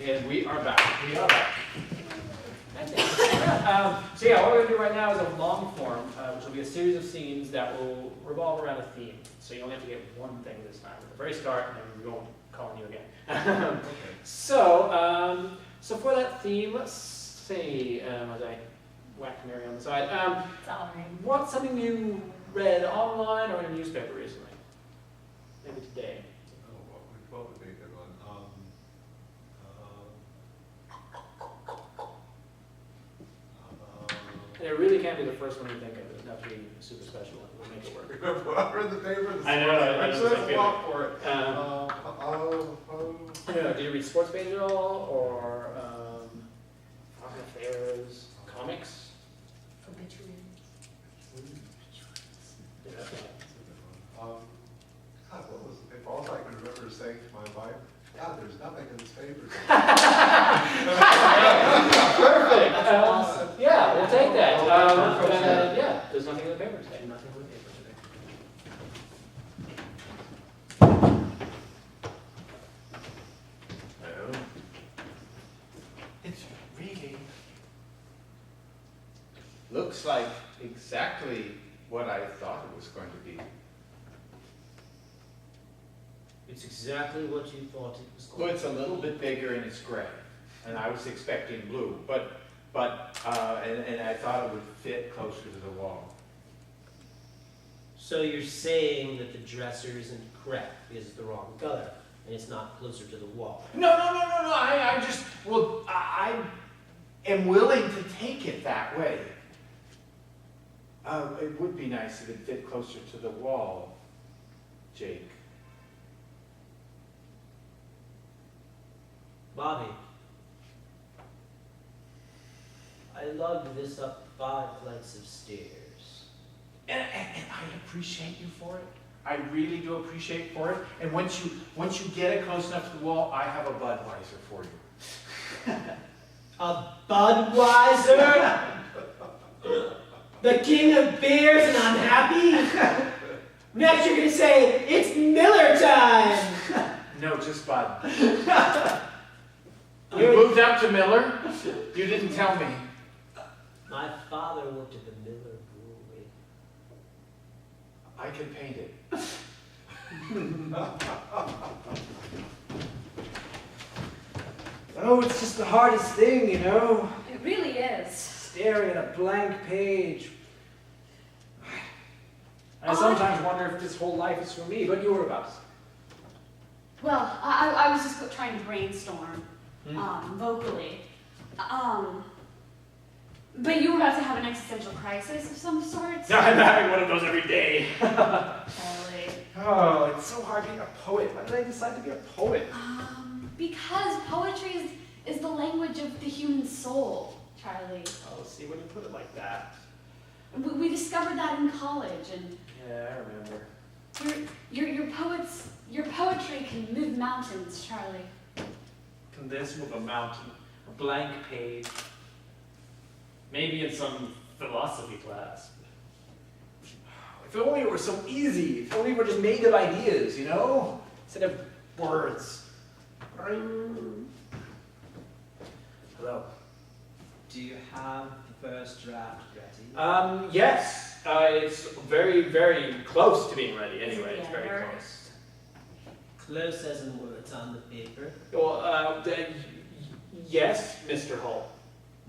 And we are back. So yeah, what we're going to do right now is a long form, which will be a series of scenes that will revolve around a theme. So you only have to get one thing this time at the very start, and then we won't call on you again. Okay. So for that theme, let's see, as I whack Mary on the side, what's something you read online or in a newspaper recently? Maybe today. What would be a good one? And it really can't be the first one you think of. It doesn't have to be a super special one. We'll make it work. I read the paper. I know. There's a lot for it. Do you read sports pages at all, or foreign affairs, comics? God, what was the paper? All I can remember is saying to my wife, God, there's nothing in this paper. Perfect. Yeah, we'll take that. Yeah, there's nothing in the paper today. Nothing in the paper today. It really looks like exactly what I thought it was going to be. It's exactly what you thought it was going Well, to it's a little bit bigger and it's gray, and I was expecting blue, but I thought it would fit closer to the wall. So you're saying that the dresser isn't correct because it's the wrong color and it's not closer to the wall. No. I am willing to take it that way. It would be nice if it fit closer to the wall, Jake. Bobby, I lugged this up 5 flights of stairs. And I appreciate you for it. I really do appreciate for it. And once you get it close enough to the wall, I have a Budweiser for you. A Budweiser? The king of beers, and I'm happy? Next you're gonna say, it's Miller time! No, just Bud. You moved up to Miller? You didn't tell me. My father worked at the Miller Brewery. I can paint it. Oh, it's just the hardest thing, you know? It really is. Staring at a blank page. I sometimes wonder if this whole life is for me, but you were about to say. Well, I was just trying to brainstorm vocally. But you were about to have an existential crisis of some sort. I'm having one of those every day. Totally. Oh, it's so hard being a poet. Why did I decide to be a poet? Because poetry is the language of the human soul, Charlie. Oh, see, when you put it like that. We discovered that in college, and Yeah, I remember. your poetry can move mountains, Charlie. Can this move a mountain? A blank page? Maybe in some philosophy class. If only it were so easy. If only we were just made of ideas, you know? Instead of words. Hello. Do you have the first draft ready? Yes. It's very, very close to being ready anyway. It's very Together. close. Close as in words on the paper, Well, yes, Mr. Hull.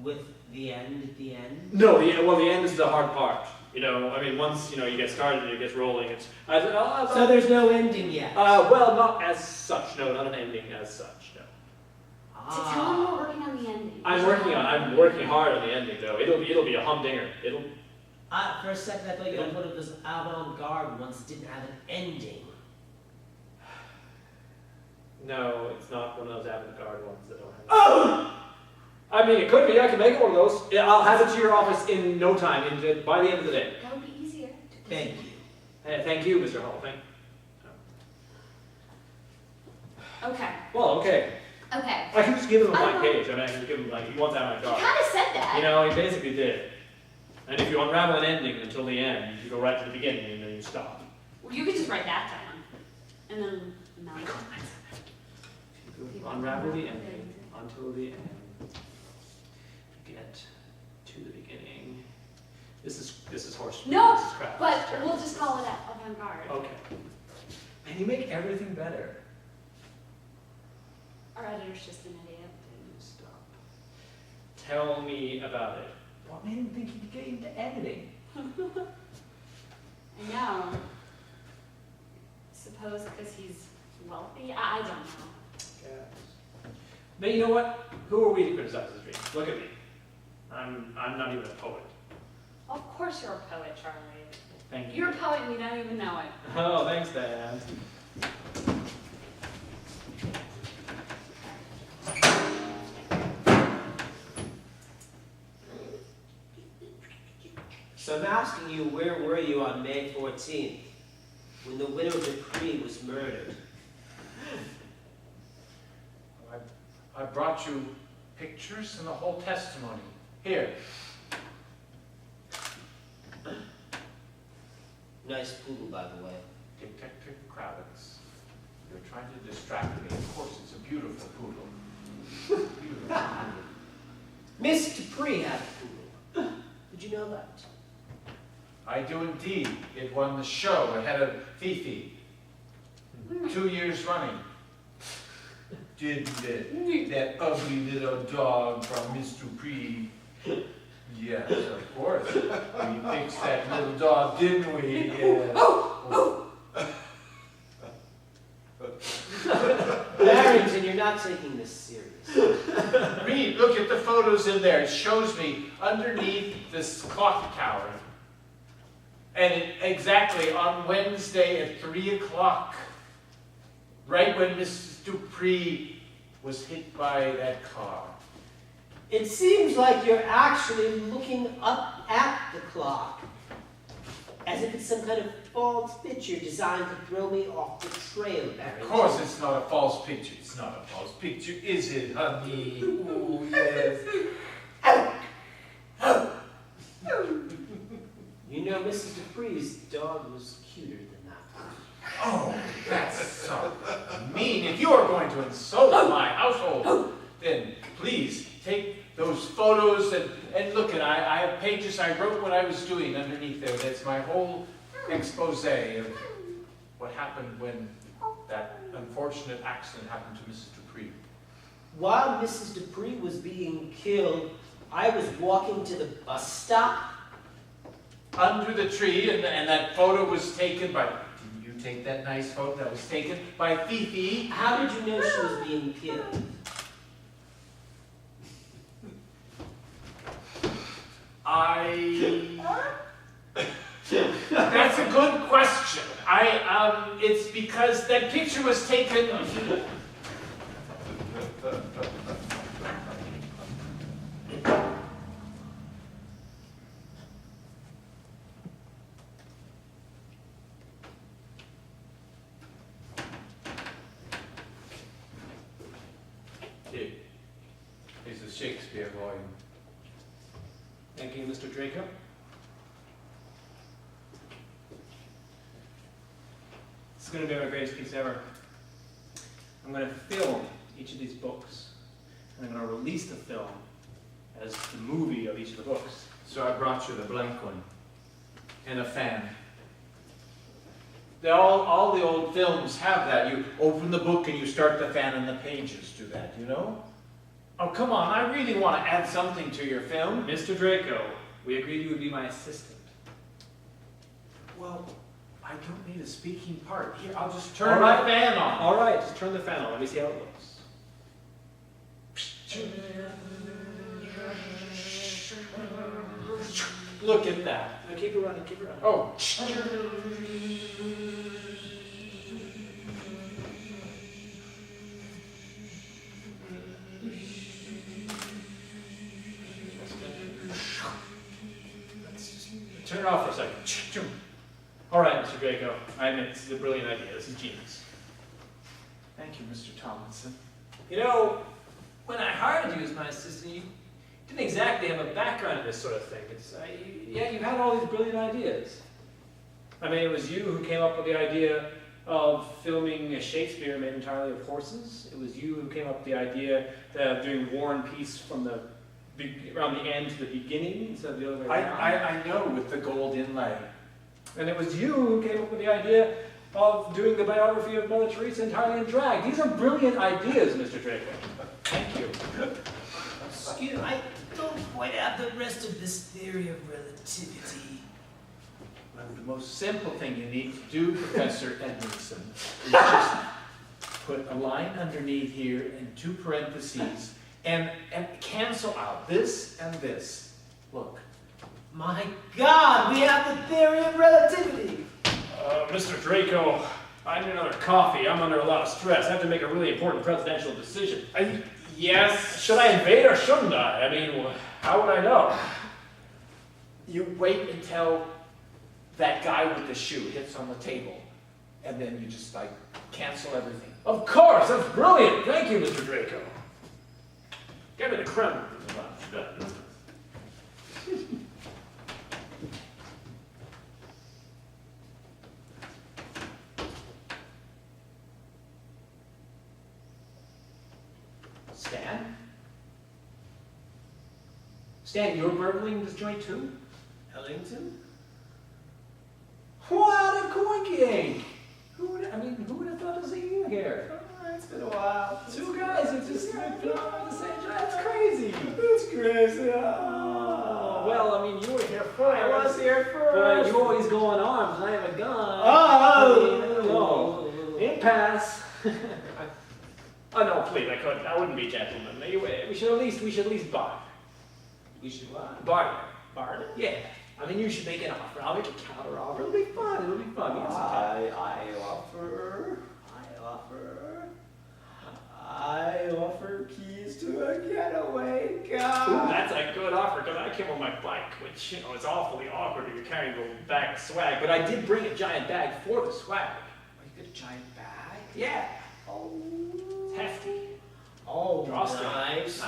with the end at the end. No, the end is the hard part. You know, I mean, once, you get started and it gets rolling, it's... So there's no ending yet. well, not as such, no, not an ending as such, no. To tell him we're working on the ending. I'm working hard on the ending, though. It'll be a humdinger. For a second I thought you had one of those avant-garde ones that didn't have an ending. No, it's not one of those avant-garde ones that don't have... Oh! I mean, it could be. I can make it one of those. Yeah, I'll have it to your office in no time, by the end of the day. That would be easier. Thank you. Thank you, Mr. Hull. Okay. Well, okay. Okay. I can just give him a blank I page. I mean, I can give him, he wants that on my You card. kind of said that. He basically did. And if you unravel an ending until the end, you go right to the beginning and then you stop. Well, you could just write that down. And then, no. Unravel the ending until the end. Get to the beginning. This is horse. No, this is crap. But This is terrible. we'll just call it avant-garde. Okay. And you make everything better. Our editor's just an idiot. Stop. Tell me about it. What made him think he'd get into editing? I know. Suppose because he's wealthy? I don't know. But you know what? Who are we to criticize his dreams? Look at me. I'm not even a poet. Of course you're a poet, Charlie. Thank you. You're a poet and you don't even know it. Oh, thanks, Dad. So I'm asking you, where were you on May 14th, when the widow Dupree was murdered? I brought you pictures and the whole testimony. Here. Nice poodle, by the way. Detective Kravitz. You're trying to distract me. Of course, it's a beautiful poodle. Beautiful poodle. Miss Dupree had a poodle. Did you know that? I do indeed. It won the show ahead of Fifi. 2 years running. Didn't it? That ugly little dog from Miss Dupree. Yes, of course. We fixed that little dog, didn't we? Yes. Barrington, you're not taking this seriously. Reed, look at the photos in there. It shows me underneath this clock tower. And exactly on Wednesday at 3 o'clock, right when Mrs. Dupree was hit by that car. It seems like you're actually looking up at the clock, as if it's some kind of false picture designed to throw me off the trail, Barrington. Of course it's not a false picture. It's not a false picture, is it, honey? Ooh, yes. You know, Mrs. Dupree's dog was cuter than that. Oh, that's so mean. If you are going to insult my household, then please take those photos and look at I have pages I wrote what I was doing underneath there. That's my whole expose of what happened when that unfortunate accident happened to Mrs. Dupree. While Mrs. Dupree was being killed, I was walking to the bus stop. Under the tree, and that photo was taken by, didn't you take that nice photo that was taken by Fifi? How did you know she was being killed? That's a good question. It's because that picture was taken. Here. Here's a Shakespeare volume. Thank you, Mr. Draco. This is going to be my greatest piece ever. I'm going to film each of these books, and I'm going to release the film as the movie of each of the books. So I brought you the blank one. And a fan. All the old films have that. You open the book and you start the fan and the pages do that, you know? Oh, come on, I really want to add something to your film. Mr. Draco, we agreed you would be my assistant. Well, I don't need a speaking part. Here, I'll just turn my fan on. All right, just turn the fan on. Let me see how it looks. Look at that. Now keep it running, keep it running. Oh. Turn it off for a second. All right, Mr. Draco. I admit this is a brilliant idea. This is genius. Thank you, Mr. Tomlinson. You know, when I hired you as my assistant, you didn't exactly have a background in this sort of thing. Yeah, you had all these brilliant ideas. I mean, it was you who came up with the idea of filming a Shakespeare made entirely of horses. It was you who came up with the idea of doing War and Peace from around the end to the beginning instead of the other way around. I know, with the gold inlay. And it was you who came up with the idea of doing the biography of Mother Teresa entirely in drag. These are brilliant ideas, Mr. Draco. Thank you. Excuse me, I don't quite have the rest of this theory of relativity. Well, the most simple thing you need to do, Professor Edmondson, is just put a line underneath here and 2 parentheses and cancel out this and this. Look. My God, we have the theory of relativity. Mr. Draco, I need another coffee. I'm under a lot of stress. I have to make a really important presidential decision. Yes. Should I invade or shouldn't I? I mean, how would I know? You wait until that guy with the shoe hits on the table, and then you just like cancel everything. Of course, that's brilliant. Thank you, Mr. Draco. Give me the creme. Stan, you're burgling this joint too? Ellington? What a coinky! Who would have thought to see you here? It's been a while. 2 guys who just been on the same job. That's crazy. It's crazy. Oh, well, I mean, you were here first. I was here But first. you always go on arms, and I have a gun. Oh! Impasse. Oh no, please, I couldn't. I wouldn't be gentleman. We should at least barter. We should what? Barter. Barter? Yeah. I mean, you should make an offer. I'll make a counter offer. It'll be fun. It'll be fun. Yes, okay. I offer keys to a getaway car. Ooh, that's a good offer, because I came on my bike, which, is awfully awkward if you're carrying a bag of swag. But I did bring a giant bag for the swag. Oh, you got a giant bag? Yeah. Oh. It's hefty. Oh, Drawstring. nice.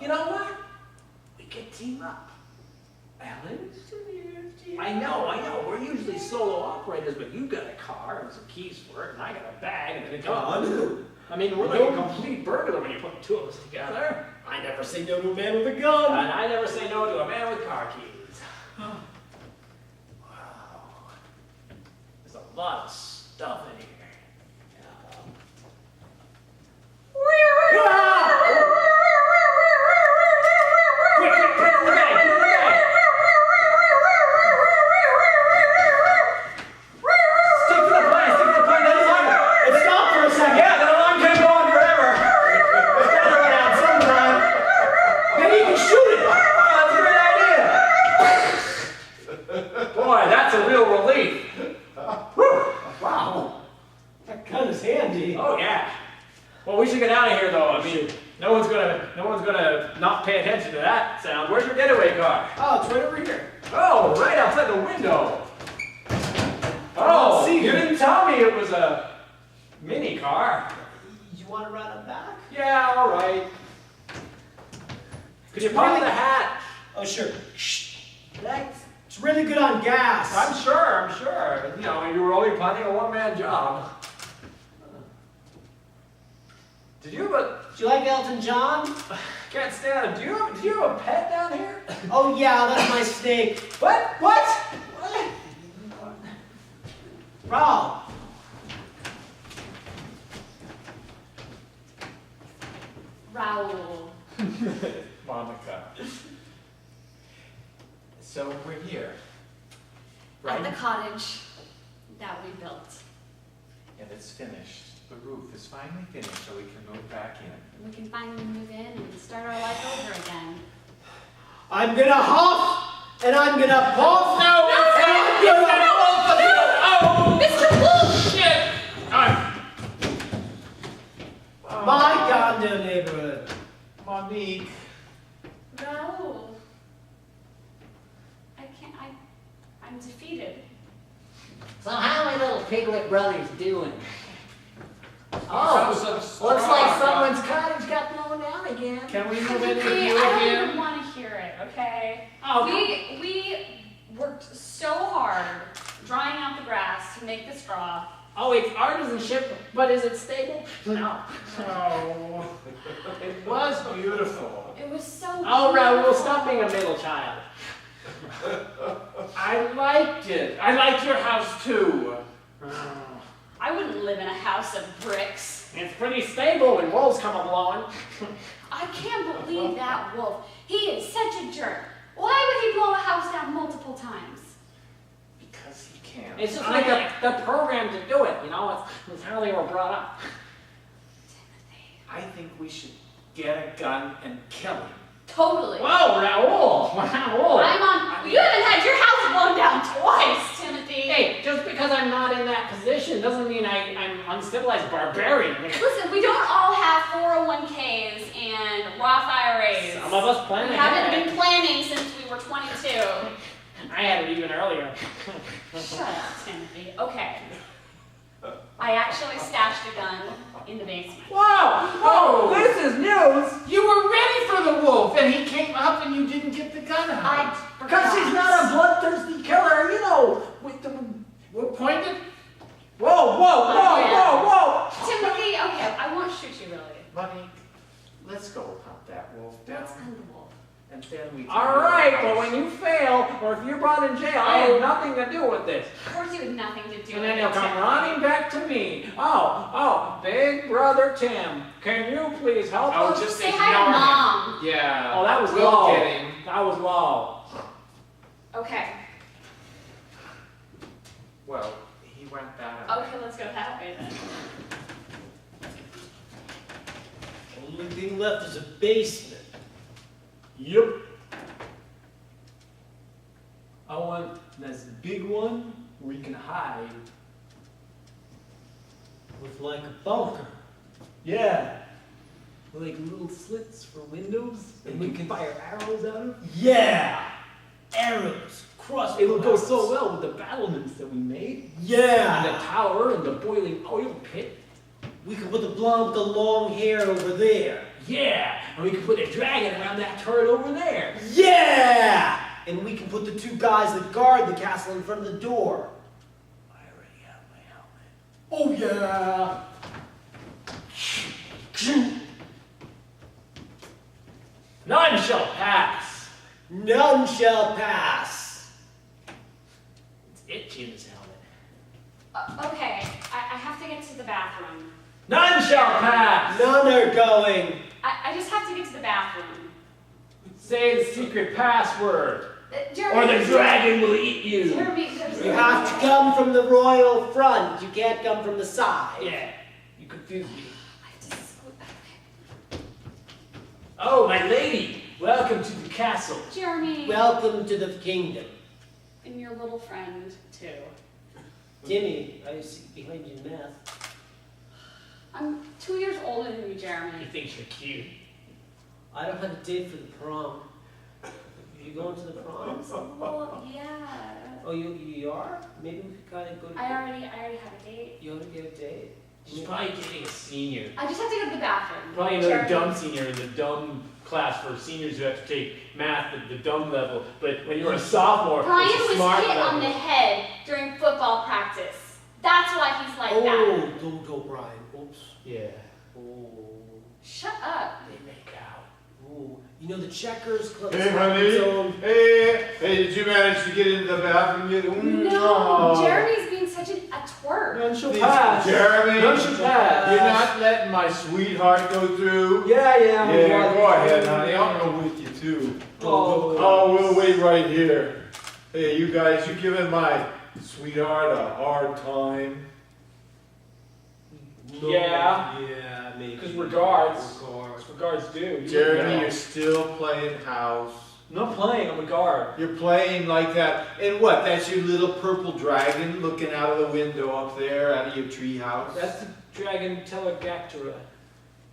You know what? We could team up. Ellen? I know. We're usually solo operators, but you got a car and some keys for it, and I got a bag and a gun. I mean, we're like a complete burglar when you put the 2 of us together. I never say no to a man with a gun. And I never say no to a man with car keys. Wow. There's a lot of stuff in here. Not pay attention to that sound. Where's your getaway car? Oh, it's right over here. Oh, right outside the window. Oh, see you it. didn't tell me it was a mini car. You want to run it back? Yeah, all right. Could you pop the hatch? Oh, sure. Thanks. It's really good on gas. I'm sure. You know, you were only planning a one-man job. Did you have a... Do you like Elton John? Can't stand him. Do you have a pet down here? Oh yeah, that's my snake. What? Rob. Raoul. Monica. So we're here, At right? the cottage that we built. And it's finished. The roof is finally finished, so we can move back in. We can finally move in and start our life over again. I'm gonna huff and I'm gonna puff. No, Oh, Mr. Wolf! shit! My condo neighborhood. Monique. Raoul. I'm defeated. So how are my little piglet brothers doing? Oh, Looks like someone's cottage got blown down again. Can we move in with I you don't again? even want to hear it, okay? Oh, We worked so hard drying out the grass to make the straw. Oh, it's artisanship, but is it stable? No. Oh, it was beautiful. It was so Oh, Raoul, beautiful. stop being a middle child. I liked it. I liked your house too. I wouldn't live in a house of bricks. It's pretty stable when wolves come along. I can't believe that wolf. He is such a jerk. Why would he blow a house down multiple times? Because he can. It's just like the program to do it, you know? It's how they were brought up. I think we should get a gun and kill him. Totally. Whoa, Raoul! Raoul! You haven't had your house blown down twice, Timothy. Hey, just because I'm not in that position doesn't mean I'm uncivilized barbarian. Listen, we don't all have 401ks and Roth IRAs. Some of us plan We ahead. haven't been planning since we were 22. I had it even earlier. Shut up, Timothy. Okay. I actually stashed a gun in the basement. Whoa! Whoa! This is news! You were ready for the wolf, and he came up, and you didn't get the gun out. I Because she's not a bloodthirsty killer, you know. With the... We're pointed. Whoa! Timothy, okay, I won't shoot you really. Buddy, let's go hunt that wolf down, Let's hunt the wolf. and then we can All go to the right, but house. when you fail, or if you're brought in jail, I have nothing to do with this. Of course you had nothing to do with And then it, he'll come Timothy. running back to me. Oh, big brother Tim, can you please help Oh, us? just Say ignore hi to him. Mom. Yeah. Oh, that was we'll low. get him. That was low. Okay. Well, he went that way. Okay, let's go that way then. Only thing left is a basement. Yep. I want this big one where you can hide. With like a bunker. Yeah. Like little slits for windows, and we can fire arrows out of. Yeah! Arrows. Crossbow. It'll go so well with the battlements that we made. And the Yeah! tower and the boiling oil pit. We can put the blonde with the long hair over there. Yeah! And we can put a dragon around that turret over there. Yeah! And we can put the two guys that guard the castle in front of the door. I already have my helmet. Oh yeah! None shall pass. None shall pass. It's itchy in his helmet. Okay, I have to get to the bathroom. None shall pass. None are going. I just have to get to the bathroom. Say the secret password, Jeremy, or the dragon will eat you. Jeremy, You have to come from the royal front. You can't come from the side. Yeah, you confuse me. I have to okay. Oh, my lady, welcome to the castle. Jeremy. Welcome to the kingdom. And your little friend, too. Timmy, I see behind you math. I'm 2 years older than you, Jeremy. He thinks you're cute. I don't have a date for the prom. You going to the prom? Well, yeah. Oh, you are? Maybe we could kind of go to. I already have a date. You want to get a date? She's probably getting a senior. I just have to go to the bathroom. Probably another Jeremy. dumb senior in the dumb class for seniors who have to take math at the dumb level. But when you're a sophomore, Brian it's a was smart hit level. on the head during football practice. That's why he's like that. Oh, don't go, Brian. Oops. Yeah. Oh. Shut up. They make out. Oh. You know the Checkers Club. Hey, is its honey. own- Hey, did you manage to get into the bathroom yet? No, Jeremy's being such a twerk. None shall Please, pass. Jeremy, None shall pass. you're not letting my sweetheart go through? Yeah. Yeah, go ahead, honey. I'll go with you too. Oh, we'll wait right here. Hey, you guys, you giving my sweetheart a hard time? No. Yeah. Yeah, maybe. Because we're guards. We're guards. That's what guards do. Jeremy, Yeah. you're still playing house. I'm not playing, I'm a guard. You're playing like that. And what? That's your little purple dragon looking out of the window up there, out of your treehouse? That's the dragon Telegactyra.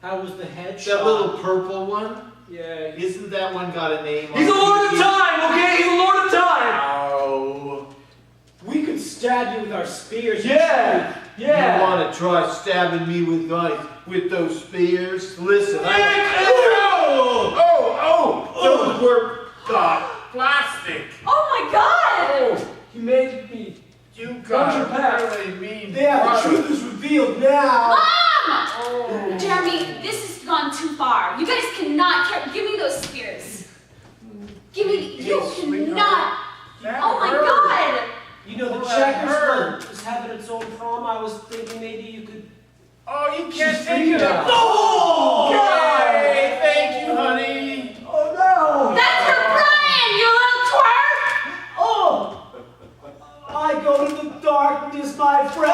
How was the head That shot? little purple one? Yeah. Isn't that one got a name on He's it? a lord of time, okay? He's a lord of time! Oh. We could stab you with our spears. Yeah! You want to try stabbing me with those spears? Listen, those were plastic. Oh my god! Oh, you made me. You Don't got you a pass. really mean There, the brother. truth is revealed now. Mom! Oh. Jeremy, this has gone too far. You guys cannot give me those spears. Give me, you cannot. That Oh my hurt. god. You know, the Oh, that checkers hurt. club was having its own prom. I was thinking maybe you could. Oh, you can't She's take it. freaking out. No! Okay. Okay, thank you, honey. Oh no! That's for Brian, you little twerp. Oh! I go to the darkness, my friend.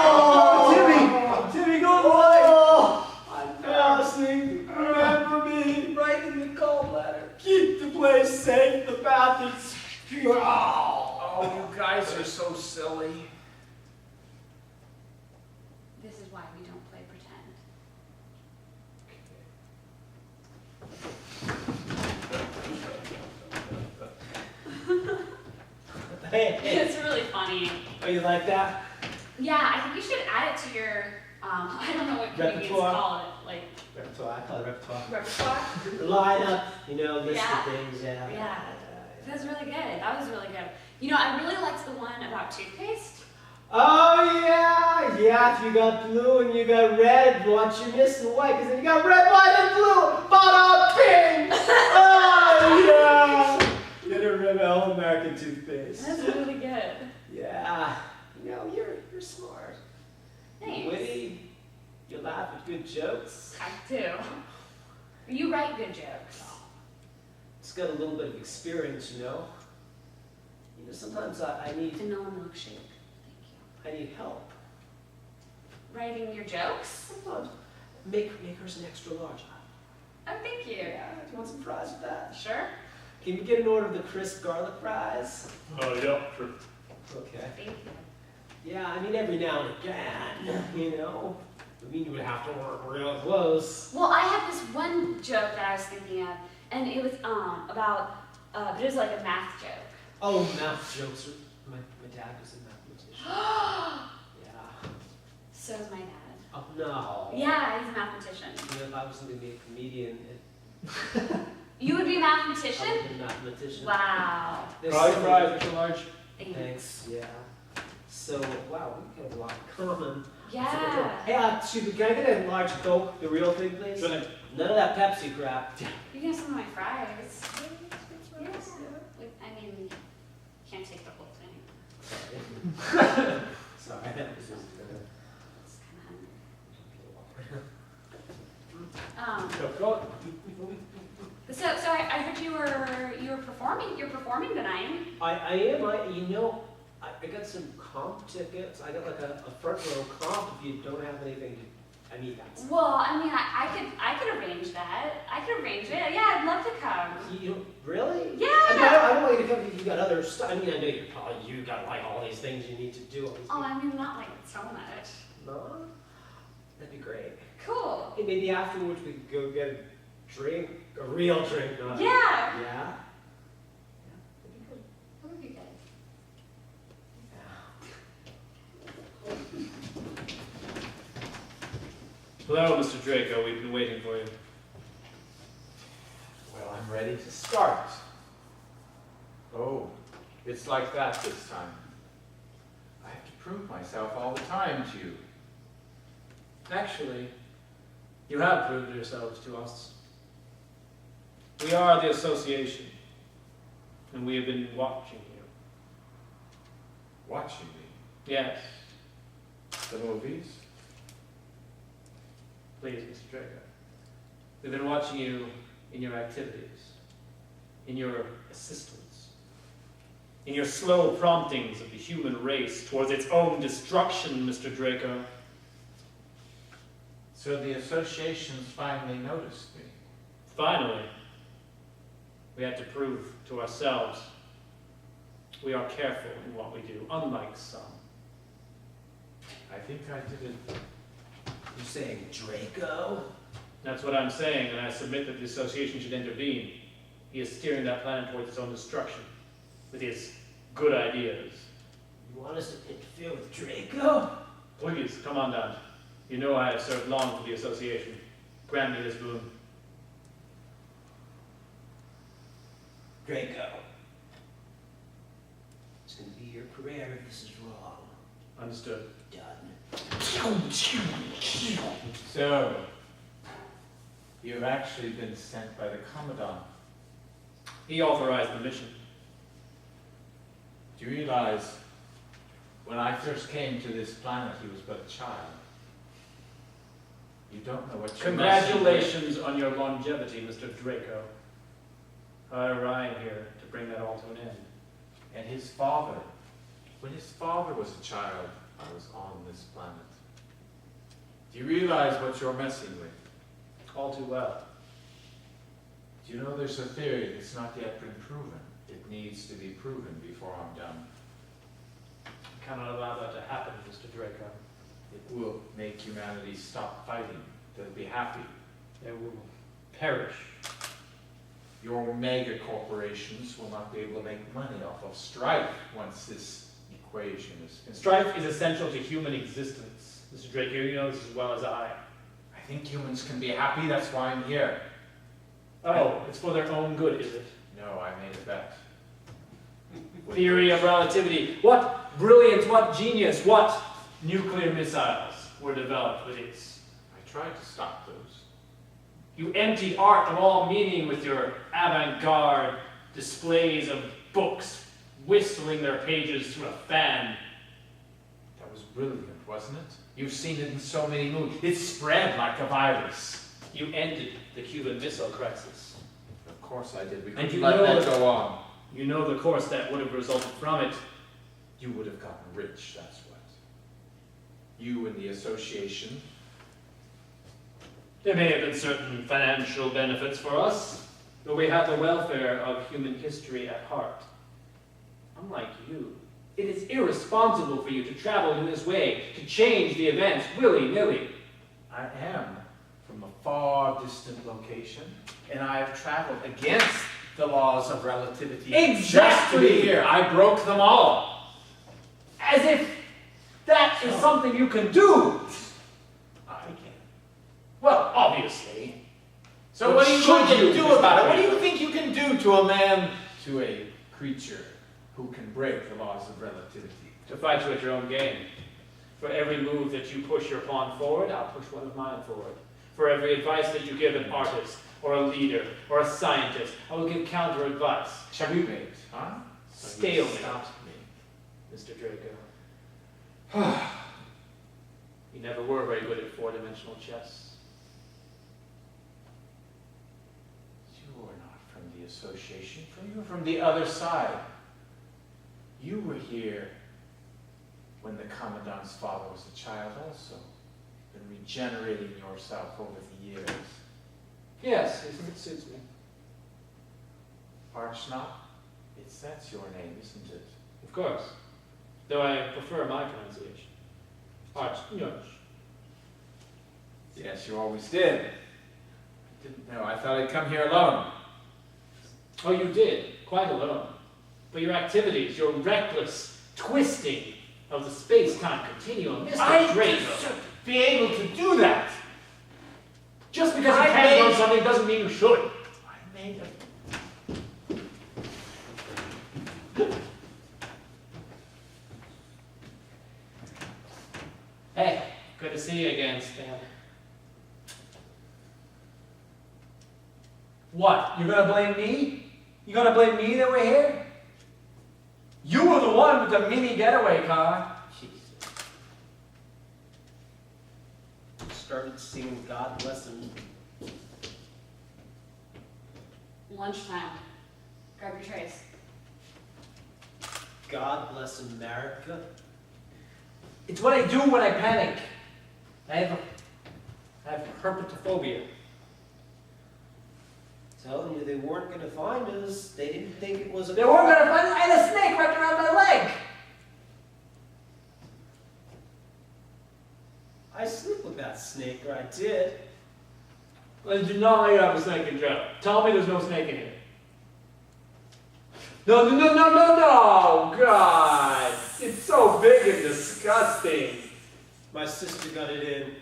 Oh, Timmy! Timmy, go to the light. I'm passing. Remember me. Write in the cold letter. Keep the place safe. The bath is pure. Oh, you guys are so silly. This is why we don't play pretend. Hey, hey. It's really funny. Oh, you like that? Yeah, I think you should add it to your, I don't know what comedians Repertoire? call it, like Repertoire. I call it repertoire. repertoire. Lineup, you know, list Yeah. of things. Yeah. Yeah. That was really good. That was really good. You know, I really liked the one about toothpaste. Oh yeah, yeah. If you got blue and you got red, watch you're missing white, because then you got red, white, and blue. Bada bing! Oh yeah. Get a red all American toothpaste. That's really good. Yeah. You know, you're smart. Thanks. Witty. You laugh at good jokes. I do. You write good jokes. It's got a little bit of experience, you know. You know, sometimes I need Vanilla milkshake. Thank you. I need help. Writing your jokes? Sometimes make hers an extra large. Oh, thank you. Yeah. Do you want some fries with that? Sure. Can you get an order of the crisp garlic fries? Oh, yeah, sure. Okay. Thank you. Yeah, I mean every now and again, you know. I mean you would have to work real close. Well, I had this one joke that I was thinking of, and it was about, but it was like a math joke. Oh, math jokes. My dad was a mathematician. Yeah. So is my dad. Oh no. Yeah, he's a mathematician. You know, if I wasn't gonna be a comedian, You would be a I mathematician? would be a mathematician. Wow. There's Garlic so- fries, extra large. Thanks. Yeah. So wow, we have a lot in common. Yeah. Hey, excuse me, can I get a large Coke, the real thing, please? Sure thing. None of that Pepsi crap. You can have some of my fries. Yes. I mean, can't take the whole thing. Sorry, that was just. It's kind of hungry. Go on. So I heard you were performing. You're performing tonight. I am. You know, I got some comp tickets. I got like a front row comp if you don't have anything to. I mean, that's. Well, I mean, I could arrange that. I could arrange it. Yeah, I'd love to come. You really? Yeah. I mean, I don't want you to come. You got other stuff. I mean, I know you got like all these things you need to do. All these Oh, I mean, not like so much. No, that'd be great. Cool. Hey, maybe afterwards we could go get a drink, a real drink. Not Yeah. Yeah. That would be good. Hello, Mr. Draco. We've been waiting for you. Well, I'm ready to start. Oh, it's like that this time. I have to prove myself all the time to you. Actually, you have proved yourselves to us. We are the association, and we have been watching you. Watching me. Yes, The movies? please, Mr. Draco. We've been watching you in your activities, in your assistance, in your slow promptings of the human race towards its own destruction, Mr. Draco. So the associations finally noticed me. Finally, we had to prove to ourselves we are careful in what we do, unlike some. I think I did it. You're saying Draco? That's what I'm saying, and I submit that the association should intervene. He is steering that planet towards its own destruction with his good ideas. You want us to interfere with Draco? Please, come on down. You know I have served long for the association. Grant me this boon. Draco. career if this is wrong. Understood. Done. So, you've actually been sent by the Commandant. He authorized the mission. Do you realize, when I first came to this planet, he was but a child. You don't know what you're Congratulations on your longevity, Mr. Draco. However, I am here to bring that all to an end. And his father, when his father was a child, I was on this planet. Do you realize what you're messing with? All too well. Do you know there's a theory that's not yet been proven? It needs to be proven before I'm done. I cannot allow that to happen, Mr. Draco. It will make humanity stop fighting. They'll be happy. They will perish. Your mega corporations will not be able to make money off of strife once this equation is finished. Strife is essential to human existence. Mr. Draco, you know this as well as I. I think humans can be happy, that's why I'm here. Oh, it's for their own good, is it? No, I made a bet. Theory of relativity. What brilliance, what genius, what nuclear missiles were developed with this? I tried to stop those. You emptied art of all meaning with your avant-garde displays of books whistling their pages through a fan. That was brilliant, wasn't it? You've seen it in so many movies. It spread like a virus. You ended the Cuban Missile Crisis. Of course I did. We And couldn't you let know that that- go on. You know the course that would have resulted from it. You would have gotten rich, that's what. You and the association. There may have been certain financial benefits for us, but we had the welfare of human history at heart. Unlike you, it is irresponsible for you to travel in this way, to change the events willy-nilly. I am from a far distant location, and I have traveled against the laws of relativity. Exactly. Just to be here. I broke them all. As if that is something you can do. I can. Well, obviously. So But what are you going should to you, do Mr. about it? What do Draco? you think you can do to a man, to a creature who can break the laws of relativity? To fight you at your own game. For every move that you push your pawn forward, I'll push one of mine forward. For every advice that you give an artist, or a leader, or a scientist, I will give counter advice. Checkmate, huh? Stalemate, Stopped me. Mr. Draco. You never were very good at four-dimensional chess. You are not from the association, for you are from the other side. You were here when the Commandant's father was a child also, been regenerating yourself over the years. Yes, it suits me. Archnot, that's your name, isn't it? Of course. Though I prefer my pronunciation. Archnot. Yes, you always did. I didn't know. I thought I'd come here alone. Oh, you did, quite alone. But your activities, your reckless twisting of the space-time continuum, Mr. Draco. should be able to do that. Just because you can learn something doesn't mean you should. I made a... Hey, good to see you again, Stan. What? You're gonna blame me? You gonna blame me that we're here? You were the one with the mini getaway car. Started singing God Bless Him. Lunchtime. Grab your trays. God bless America. It's what I do when I panic. I have herpetophobia. Telling you they weren't gonna find us. They didn't think it was a They weren't gonna find. I had a snake wrapped around my leg. I sleep with that snake, or I did. I do not let you have a snake in jail. Tell me there's no snake in here. No, God. It's so big and disgusting. My sister got it in.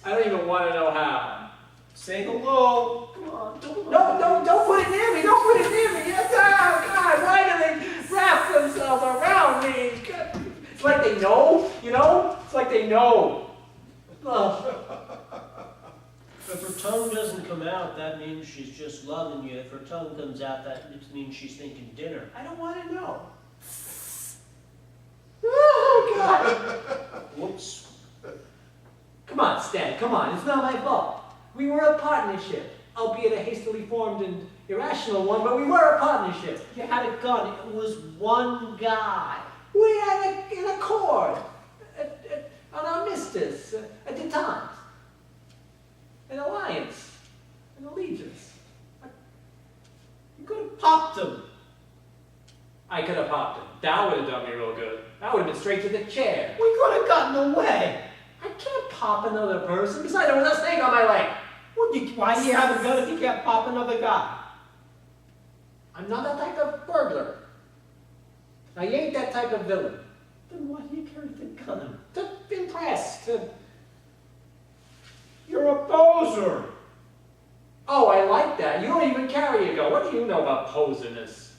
I don't even want to know how. Say hello. Come on, don't. No, don't put it near me. Don't put it near me. Yes, oh, God, why do they wrap wrap themselves around me. It's like they know, you know? It's like they know. Ugh. If her tongue doesn't come out, that means she's just loving you. If her tongue comes out, that means she's thinking dinner. I don't want to know. Oh, God. Whoops. Come on, Stan, come on. It's not my fault. We were a partnership, albeit a hastily formed and irrational one, but we were a partnership. You had a gun. It was one guy. We had an accord, an armistice, a detente, an alliance, an allegiance. You could have popped him. I could have popped him. That would have done me real good. That would have been straight to the chair. We could have gotten away. I can't pop another person. Besides, there was a snake on my leg. Why do you have a gun if you can't pop another guy? I'm not that type of burglar. Now, you ain't that type of villain. Then why do you carry the gun? To impress, to... You're a poser. Oh, I like that. You don't even carry a gun. What do you know about posiness?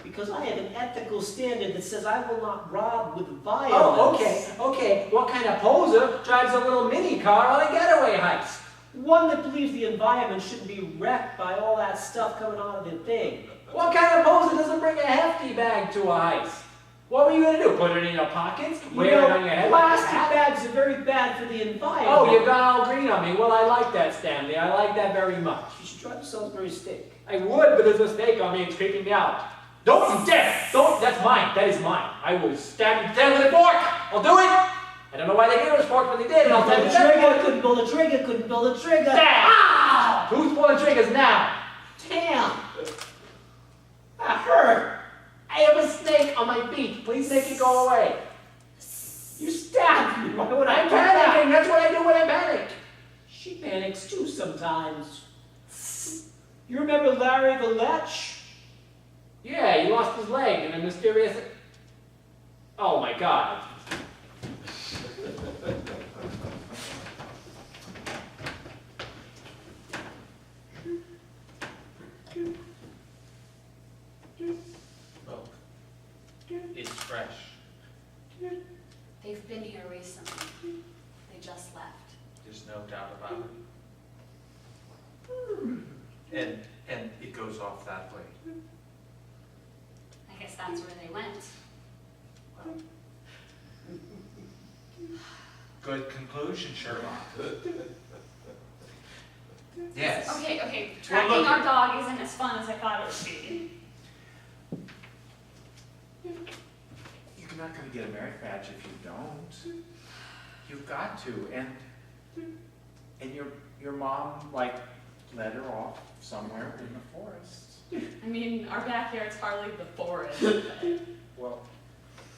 Because I have an ethical standard that says I will not rob with violence. Oh, okay. What kind of poser drives a little mini car on a getaway heist? One that believes the environment shouldn't be wrecked by all that stuff coming out of the thing. What kind of poser doesn't bring a hefty bag to a heist? What were you going to do? Put it in your pockets? Wear it on your head? Plastic bags are very bad for the environment. Oh, you've gone all green on me. Well, I like that, Stanley. I like that very much. You should try the Salisbury steak. I would, but there's a snake on me. It's creeping me out. Don't you dare! Don't! That's mine. That is mine. I will stab you down with a fork. I'll do it. I don't know why they gave us forks, but they did. And I'll stab you down. Couldn't pull the trigger. Couldn't pull the trigger. Damn! Ow! Who's pulling triggers now? Damn! That hurt. I have a snake on my feet. Please make it go away. You stabbed me. Why would I I'm do that? panicking. That's what I do when I panic. She panics too sometimes. You remember Larry the Lech? Yeah, he lost his leg in a mysterious... Oh my God. Milk. It's fresh. They've been here recently. They just left. There's no doubt about it. And it goes off that way. I guess that's where they went. Good conclusion, Sherlock. Yes. Okay. Tracking look- our dog isn't as fun as I thought it would be. You're not going to get a merit badge if you don't. You've got to. And your mom, like, let her off somewhere in the forest. I mean, our backyard's hardly the forest. Well,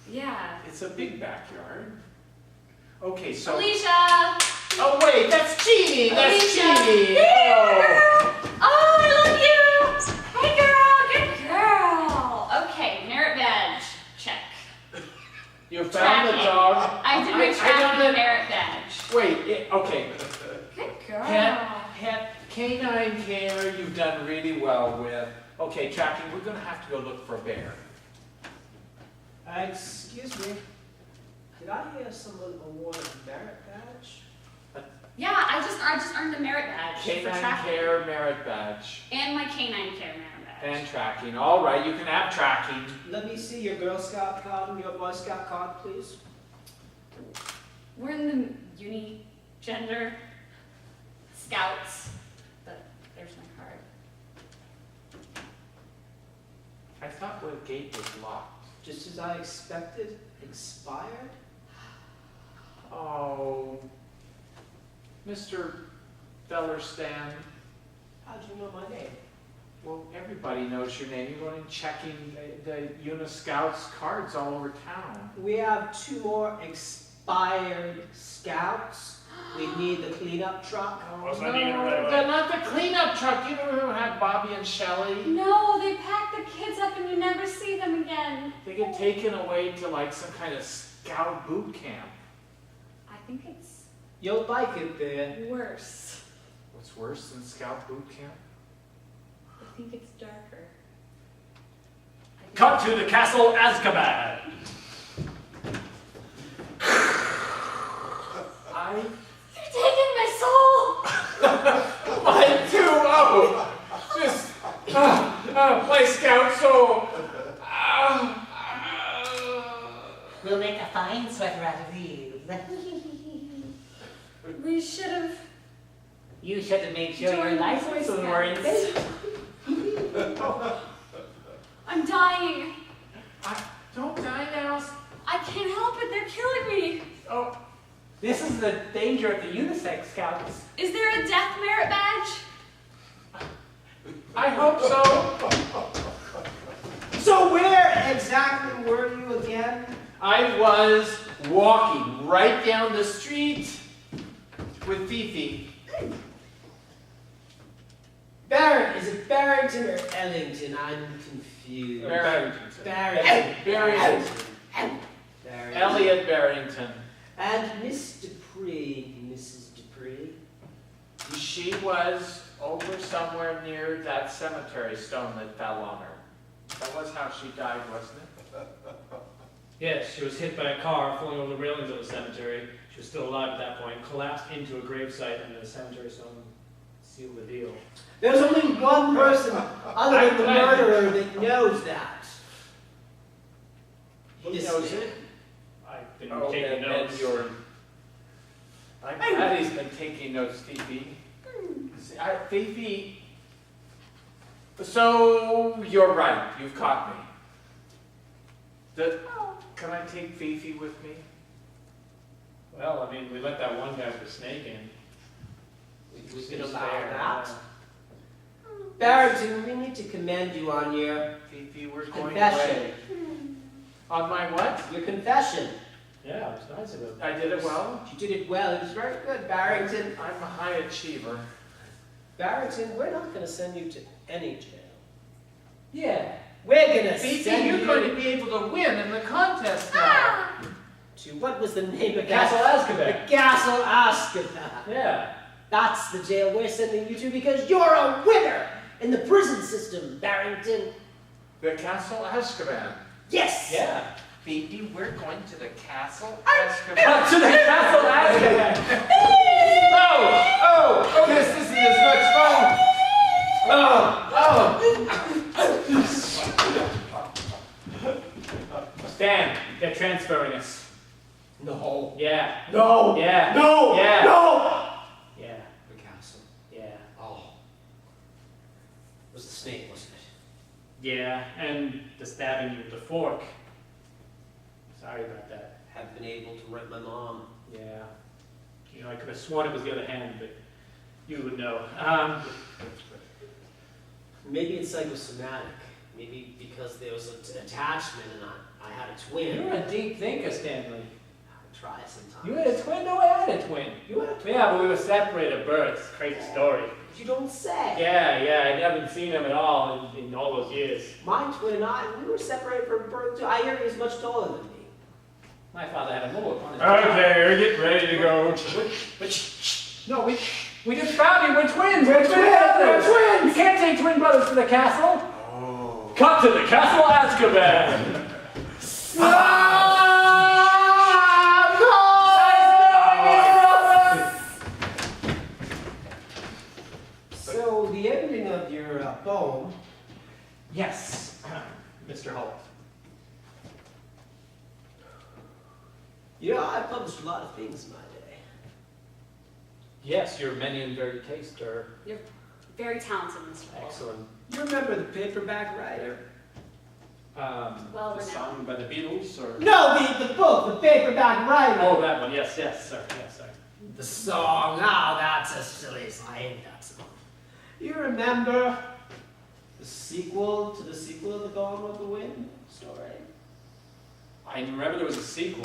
Yeah. it's a big backyard. Okay, so... Alicia! Oh, wait, that's cheating! That's Alicia! cheating! Yeah! Oh, I love you! Hey, girl! Good girl! Okay, merit badge. Check. You found the dog. I did my don't tracking know- merit badge. Wait, okay. Good girl. Pet canine care you've done really well with. Okay, tracking, we're going to have to go look for a bear. Excuse me. Did I hear someone award a merit badge? Yeah, I just earned a merit badge for Canine tracking. care merit badge. And my canine care merit badge. And tracking. All right, you can have tracking. Let me see your Girl Scout card and your Boy Scout card, please. We're in the uni-gender scouts, but there's my card. I thought the gate was locked. Just as I expected, expired? Oh, Mr. Fellerstan. How'd you know my name? Well, everybody knows your name. You're going and checking the Uniscouts cards all over town. We have 2 more expired scouts. We need the cleanup truck. No, they're not the cleanup truck. You don't have Bobby and Shelley. No, they pack the kids up and you never see them again. They get taken away to like some kind of scout boot camp. I think it's You'll like it there. worse. What's worse than scout boot camp? I think it's darker. I Cut to the castle Azkaban. You're taking my soul. Mine too. Oh, just my scout soul. We'll make a fine sweater out of these. We should have. You should have made sure your Join the license Boy was were in date. I'm dying. Don't die now. I can't help it. They're killing me. Oh, This is the danger of the unisex scouts. Is there a death merit badge? I hope so. So where exactly were you again? I was walking right down the street with Fifi. Is it Barrington or Ellington? I'm confused. Barrington. Barrington. Barrington. Elliot Barrington. And Miss Dupree, Mrs. Dupree. She was over somewhere near that cemetery stone that fell on her. That was how she died, wasn't it? Yes, she was hit by a car falling over the railings of the cemetery. She was still alive at that point, collapsed into a gravesite, and the cemetery stone sealed the deal. There's only one person other than the murderer that knows that. Who This knows man. it? I've been Oh, taking and notes. I'm glad he's been taking notes, Fifi. Fifi. So you're right. You've caught me. Can I take Fifi with me? Well, I mean, we let that one guy with the snake in. We Seems could allow fair. that. Barrington, we need to commend you on your Fifi, we're going confession. away. On my what? Your confession. Yeah, it was nice of him. I did it well. You did it well. It was very good, Barrington. I'm a high achiever. Barrington, we're not going to send you to any jail. Yeah. We're going to Fifi, send you're you going to be able to win in the contest now. Ah! to, what was the name of Castle that? Azkaban. The Castle Azkaban. Yeah. That's the jail we're sending you to because you're a winner in the prison system, Barrington. The Castle Azkaban. Yes. Yeah. Fifi, we're going to the Castle Cut Azkaban. to the castle Azkaban. Oh, this isn't as much fun. Stan, they're transferring us. No. Yeah. No. Yeah. No. Yeah. No. Yeah. The castle. Yeah. Oh. It was the snake, wasn't it? Yeah. And the stabbing you with the fork. Sorry about that. Haven't been able to write my mom. Yeah. You know, I could have sworn it was the other hand, but you would know. Maybe it's psychosomatic. Maybe because there was an attachment and I had a twin. You're a deep thinker, Stanley. I try sometimes. You had a twin? No, I had a twin. You had a twin? Yeah, but we were separated at birth. Crazy story. You don't say. Yeah, I haven't seen him at all in all those years. My twin and I, we were separated from birth too. I hear he's much taller than me. My father had a mole on his Okay, we're getting ready to go. No, we just found you. We're twins. We're twins. brothers. We're twins. You can't take twin brothers to the castle. Oh. Cut to the castle Azkaban. So the ending of your poem. Yes, Mr. Holt. You know, I published a lot of things in my day. Yes, your many and varied taste are You're very talented, Mr. Holt. excellent. You remember the paperback writer? Well The renowned. song by the Beatles, or No, the book, the paperback writer. oh, that one. Yes, sir. Yes, sir. The song. Now that's a silly song. I hate that song. You remember the sequel to the sequel of the Gone with the Wind story? I remember there was a sequel.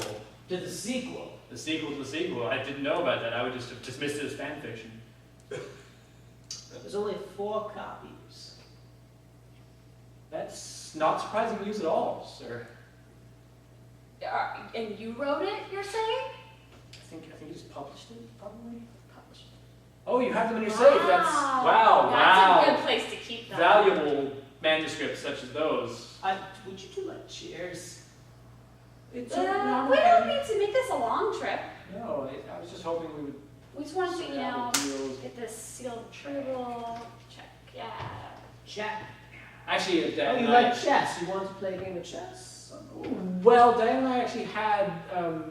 To the sequel. The sequel to the sequel. I didn't know about that. I would just have dismissed it as fan fiction. There's only 4 copies. That's not surprising news at all, sir. And you wrote it, you're saying? I think you just published it, probably. Oh, you have them in your safe. That's wow. That's a good place to keep them. Valuable manuscripts such as those. Would you do like cheers? It's We don't need to make this a long trip. No, I was just hoping we would. We just want to, you know, deals. get this sealed approval. Check. Yeah. Check. Actually, Oh, Diane you and I- like chess? You want to play a game of chess? Well, Diane and I actually had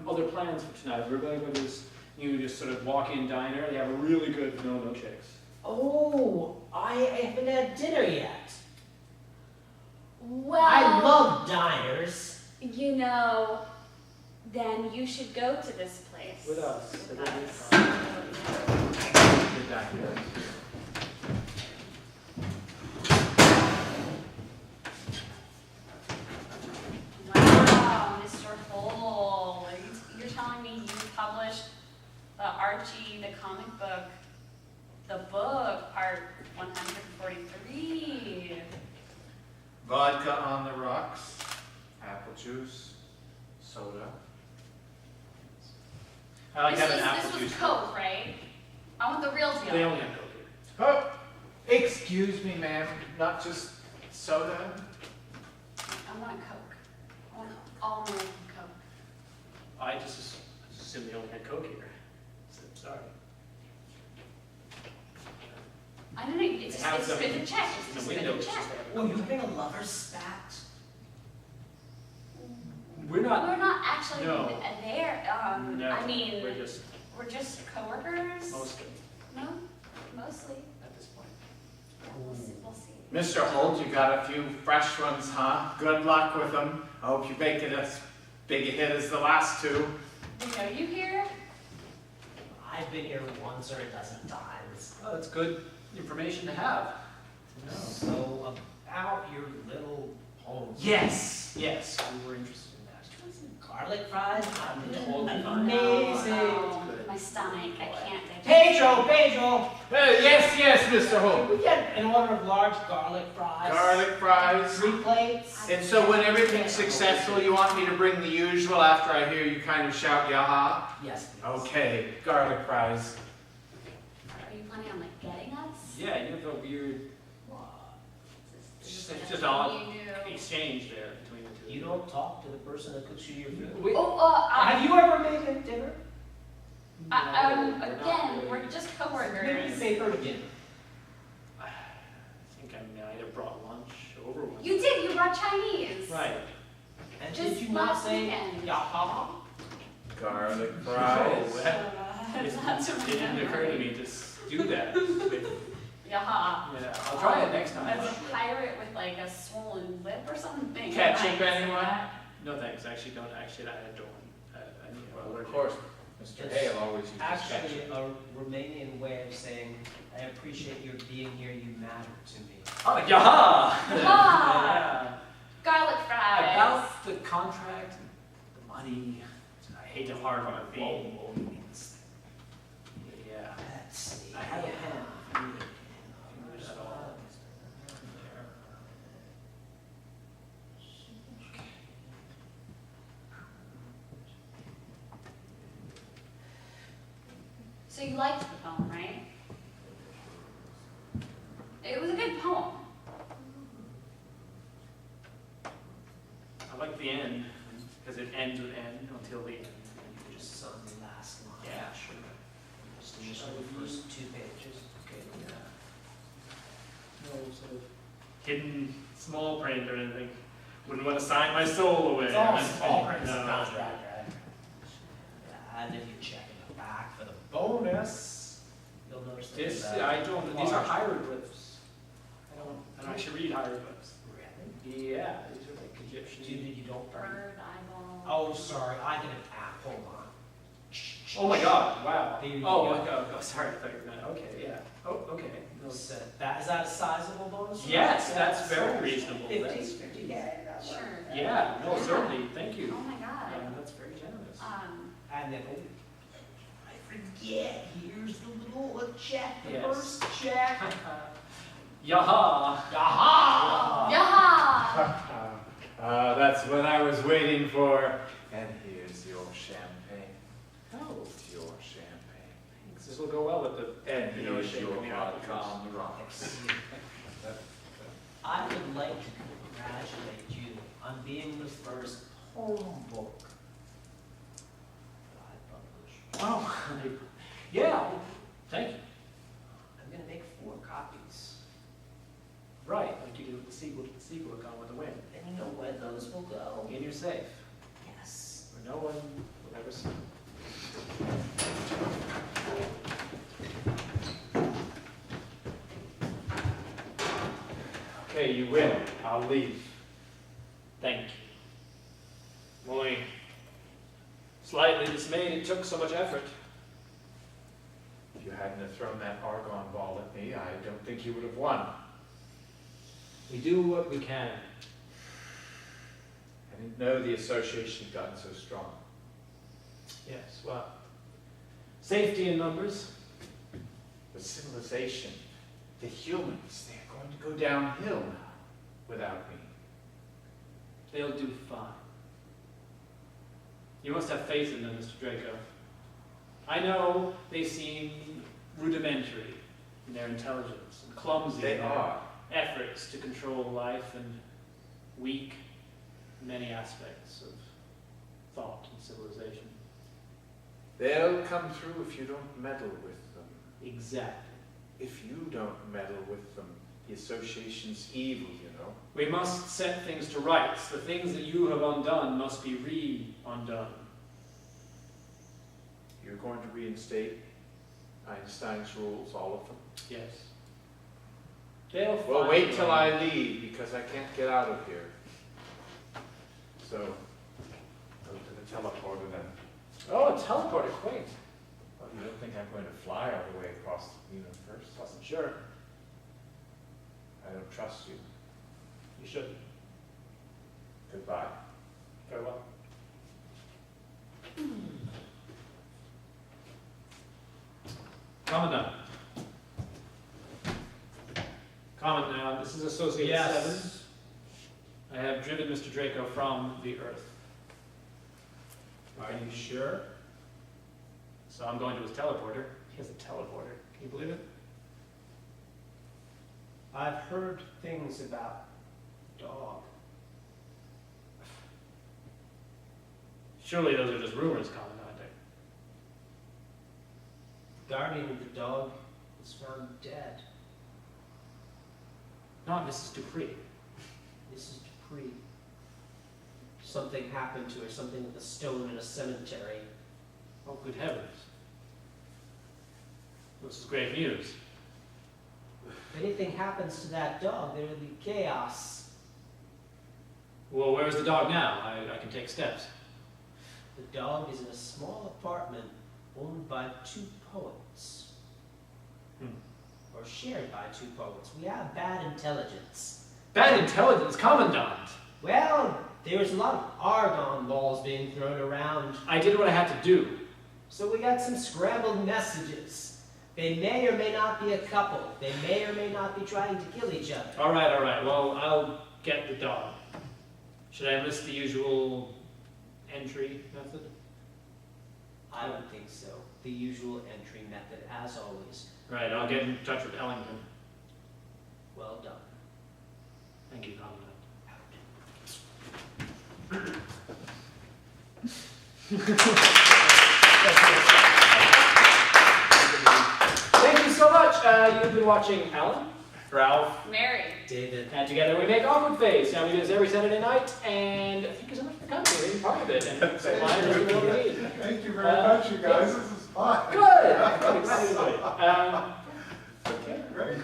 other plans for tonight. We were going to go to this new just sort of walk-in diner. They have a really good vanilla milkshakes. Oh, I haven't had dinner yet. Well, I love diners. you know, then you should go to this place. With us. With It us. The diner. Wow, Mr. Hole, you're telling me you published the Archie, the comic book, the book, part 143. Vodka on the rocks, apple juice, soda. I like having apple This juice. was Coke, right? I want the real They deal. only have Coke here. Oh, excuse me, ma'am, not just soda? I want a Coke. I want all American Coke. I just assumed they only had Coke here. So, sorry. I don't know, it's They have just some good to check. in It's the just good window. to It's check. just they have Oh, you Coke. having a lover's spat? We're not. We're not actually No. there. No, I mean, we're just we're coworkers. mostly No, mostly. at this point. Yeah, we'll see. We'll see. Mr. Holt, you got a few fresh ones, huh? Good luck with them. I hope you make it as big a hit as the last two. We know you here. I've been here once or a dozen times. Oh, that's good information to have. No. So, about your little home. Yes, we were interested in that. Garlic fries? Totally fine. Amazing. Oh, my stomach. I can't digest. Pedro! Yes, Mr. Can Holt. we get an order of large garlic fries? Garlic fries. 3 plates? And so when everything's successful, you want me to bring the usual after I hear you kind of shout yaha? Yes, please. Okay, garlic fries. Are you planning on like getting us? Yeah, you have a weird Is It's this just odd. something you do? exchange there between the two. You don't talk to the person that cooks you your food? We, Oh, Have you ever made a dinner? again, we're just Maybe you coworkers. made her dinner. I think I might have brought lunch over once. You did. You brought Chinese. Right. And Just did you not last say weekend. yaha? Garlic Oh, fries. That's It didn't occur to me to do that. Yaha. Yeah, I'll try it next time. As a pirate with like a swollen lip or something. Ketchup, Right. anyone? No thanks, actually don't, I don't. Well, of course, Mr. Hale always uses Actually, ketchup. a Romanian way of saying, I appreciate your being here, you matter to me. Oh, yaha! Yaha! Garlic fries. About the contract, the money, I hate to harp on a theme. Yeah. Let's see. I have a pen. There's all. So you liked the poem, right? It was a good poem. I like the end, because it ends with N until the end. Just on the last line. Yeah, sure. Just on the first 2 pages. Okay, yeah. No sort of hidden small print or anything. Wouldn't want to sign my soul away. It's all I'm small kidding. print, it's a No. contract, right? Yeah, and if you check in the back for the bonus, you'll notice that This, there's a I don't, these are large- hieroglyphs. I don't actually read hieroglyphs. Really? Yeah, these are like Egyptian. You don't burn. Bird, eyeball. Oh, sorry, I did an app, hold on. Oh my god, wow. There you Oh, go. okay, oh, sorry, I thought you were gonna, okay, yeah. Oh, okay. No. Is that a sizable bonus? Yes, that's very reasonable. 50, That's- 50K. Sure. Yeah, no, certainly, thank you. Oh my god. That's very generous. And then, oh, I forget, here's the little check, the Yes. first check. Yaha! Yaha! Yaha! That's what I was waiting for. And here's your champagne. Oh, Your champagne. thanks. This will go well with the, And you know, here's shaking your the vodka apples. on the rocks. I would like to congratulate you on being the first poem book that I published. Oh, yeah, thank you. I'm gonna make 4 copies. Right, like you did with the sequel to the sequel, Gone with the Wind. And you know where those will go. In your safe, Yes. where no one will ever see. Okay, you win. I'll leave. Thank you. Boy, slightly dismayed it took so much effort. If you hadn't have thrown that argon ball at me, I don't think you would have won. We do what we can. I didn't know the association had gotten so strong. Yes, well, safety in numbers. The civilization, the humans, they're going to go downhill now without me. They'll do fine. You must have faith in them, Mr. Draco. I know they seem rudimentary in their intelligence and clumsy They in their are. efforts to control life and weak in many aspects of thought and civilization. They'll come through if you don't meddle with them. Exactly. If you don't meddle with them, the association's evil, you know. We must set things to rights. The things that you have undone must be re-undone. You're going to reinstate Einstein's rules, all of them? Yes. They'll Well, find wait a till way. I leave, because I can't get out of here. So, go to the teleporter then. Oh, a teleporter, quaint. Well, you don't think I'm going to fly all the way across the universe? Wasn't sure. I don't trust you. You shouldn't. Goodbye. Farewell. Commandant. Commandant, this is Associate Yes. 7. I have driven Mr. Draco from the Earth. Are you sure? So I'm going to his teleporter. He has a teleporter. Can you believe it? I've heard things about dog. Surely those are just rumors, Commandant. The guardian of the dog was found dead. Not Mrs. Dupree. Mrs. Dupree. Something happened to her, something with a stone in a cemetery. Oh, good heavens. This is grave news. If anything happens to that dog, there will be chaos. Well, where's the dog now? I can take steps. The dog is in a small apartment owned by 2 poets. Or shared by 2 poets. We have bad intelligence. Bad intelligence, Commandant! Well, there's a lot of argon balls being thrown around. I did what I had to do. So we got some scrambled messages. They may or may not be a couple. They may or may not be trying to kill each other. All right. Well, I'll get the dog. Should I enlist the usual entry method? I don't think so. The usual entry method, as always. Right, I'll get in touch with Ellington. Well done. Thank you, Commandant. Thank you so much. You've been watching Alan, Ralph, Mary. David. and together we make Awkward Face. Now we do this every Saturday night, and thank you so much for coming, being part of it, and supplying us with what we need. Thank you very much, you guys. This is fun. Good. I'm excited about it. Okay, great.